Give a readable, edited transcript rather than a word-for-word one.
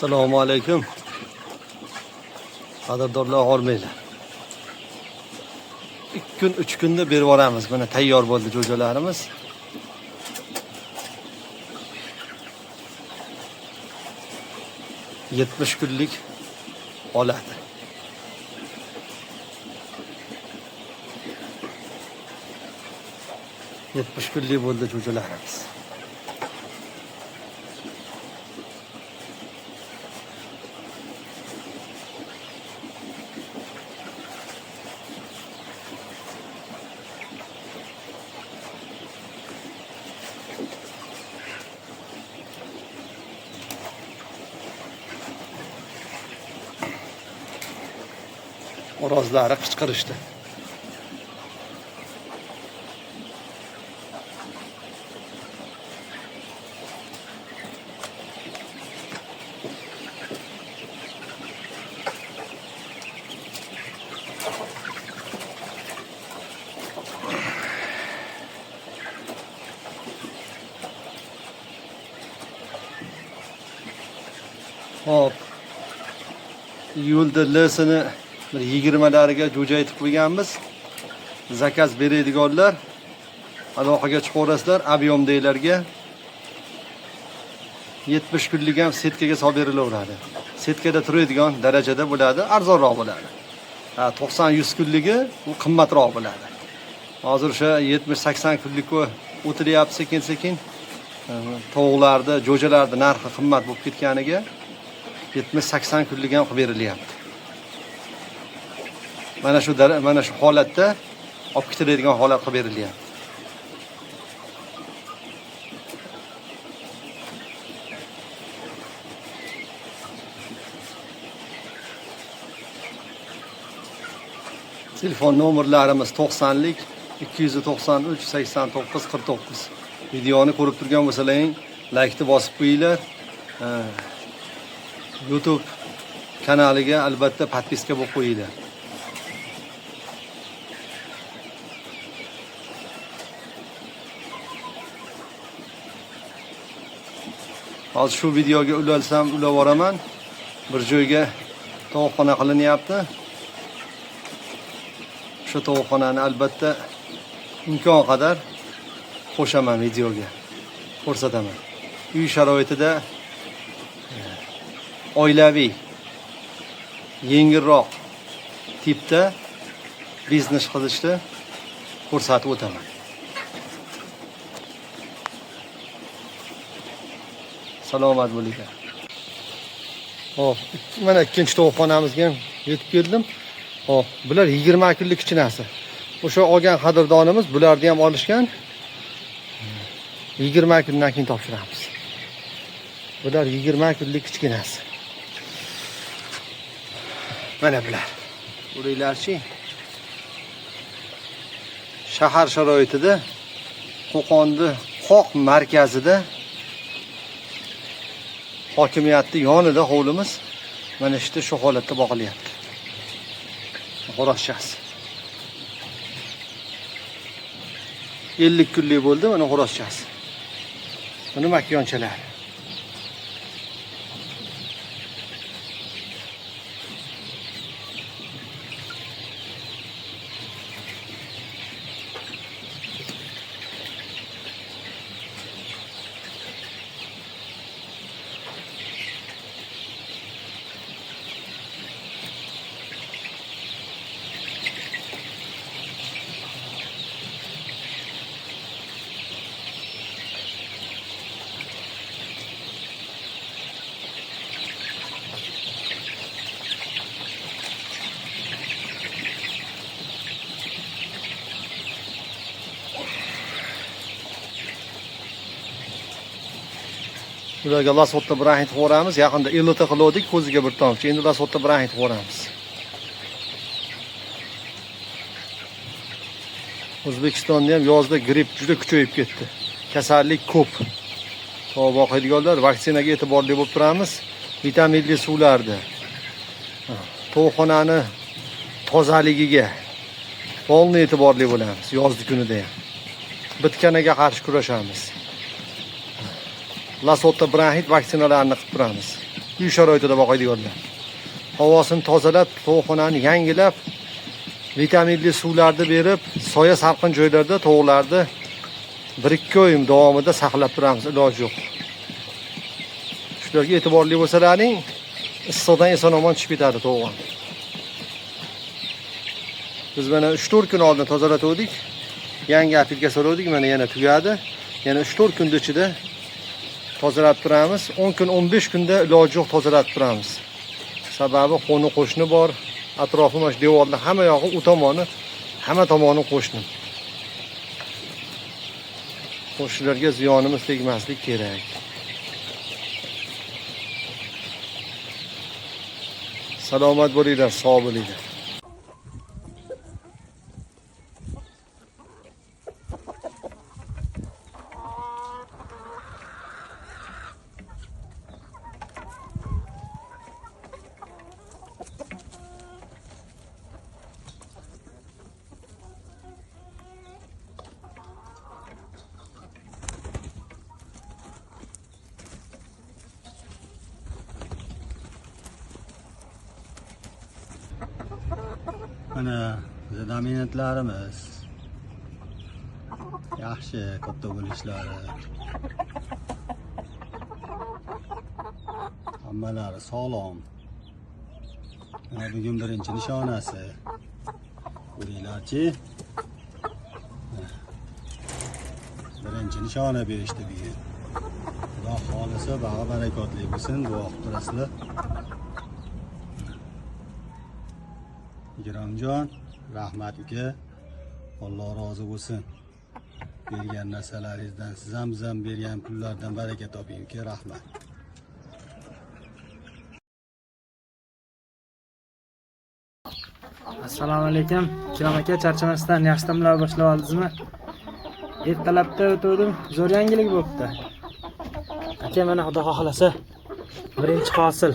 Assalomu alaykum. Qadrdonlar hormanglar. 2 kun 3 kunda berib boramiz. Mana tayyor bo'ldi jo'jalarimiz. ...70 kunlik oladi. ...70 kunlik bo'ldi jo'jalarimiz. Orozlari qichqirishdi. Hop. Iyulda lesini 20lariga jo'ja aytib qo'yganmiz. Zakaz beradiganlar aloqaga chiqaverasizlar, ob'yomdagilarga 70 kunlik ham setkaga solib berilaveradi. Setkada turadigan darajada bo'ladi, arzonroq bo'ladi. 90-100 kunligi u qimmatroq bo'ladi. Hozir o'sha 70-80 kunlikka o'tilyapti sekin-sekin. Tovuqlarda, jo'jalarda narxi qimmat bo'lib ketganiga 70-80 kunlik ham qilib berilyapti. Mana shu holatda olib ketiladigan holat qilib berilyapti. Telefon nomerlarimiz 90lik 293 89 49. Videoni ko'rib turgan bo'lsalaring, like'ni bosib qo'yinglar. YouTube kanaliga albatta podpiska bo'lib qo'yinglar. Hozir shu videoga ulalsam ulab boraman. Bir joyga tovuqxona qilinyapti. Shu tovuqxonani albatta imkon qadar qo'shaman videoga. Ko'rsataman. Uy sharoitida oilaviy, yengilroq tipda biznes qilishni ko'rsatib o'taman. Salomat bo'linglar. Hop, mana ikkinchi tovuqxonamizga ham yetib keldim. Hop, bular 20 kunlik kichinasi. O'sha olgan qadrdonimiz bularni ham olishgan. 20 kundan keyin topshiramiz. Bular 20 kunlik kichkinasi. Mana bular. Ko'ringlarchi. Shahar sharoitida Qo'qonni qoq markazida hokimiyatning yonida hovlimiz mana shu holatda boqilyapti. Xo'roshchasi. 50 kunlik bo'ldi mana xo'roshchasi. Buni makyonchalar. Ularga lasotda bilan aytib qo'yamiz. Yaqinda 50 ta qildik, ko'ziga bir tomchi. Endi lasotda bilan aytib qo'yamiz. O'zbekistonda ham yozda gripp juda kuchayib ketdi. Kasallik ko'p. To'g'ri boqadiganlar vaksinaga e'tiborli bo'lib turamiz. Vitaminli suvlarda. To'g'xonani tozaligiga polni e'tiborli bo'lamiz yozgi kunida ham. Bitkanaga qarshi kurashamiz. Lasotda bronxit vaksinalarini qilib turamiz. uy sharoitida boqadiganlar. Havosini tozalab, tovuqxonani yangilab, vitaminli suvlarni berib, soya salqin joylarda tovuqlarni 1-2 oy davomida saqlab turamiz, iloji yo'q. Shularga e'tiborli bo'lsalaring, issiqdan eson-omon chiqib ketadi tovuq. Biz mana 3-4 kun oldin tozalatdik. Yangi apilga soldik, mana yana tugadi. Yana 3-4 kun ichida tozalab turamiz. 10 kun, 15 kunda iloji yo'q tozalab turamiz. Sababi qo'ni qo'shni bor, atrofimiz devorlar hamma yog'i u tomoni, hamma tomoni qo'shni. Qo'shnilarga ziyonimiz tegmaslik kerak. Salomat bo'linglar, sog' bo'linglar. Mana bizning dominantlarimiz yaxshi, katta bo'lishlari. Hammalari sog'lom. Mana bugun birinchi nishonasi. Ko'ringlarchi. Birinchi nishona berishdi bugun. Xudo xolisa bag'i barakotli bo'lsin, duo qilib turasizlar. Ikromjon, rahmat uka. Alloh rozi bo'lsin. Bergan narsalaringizdan, siz ham biz ham bergan pullardan baraka toping uka, rahmat. Assalomu alaykum. Ikrom aka, charchamasdan yaxshi damlar boshlab oldingizmi? Ertalabda o'tdim, zo'r yangilik bo'pti. Aka, mana Xudo xohlasa birinchi hosil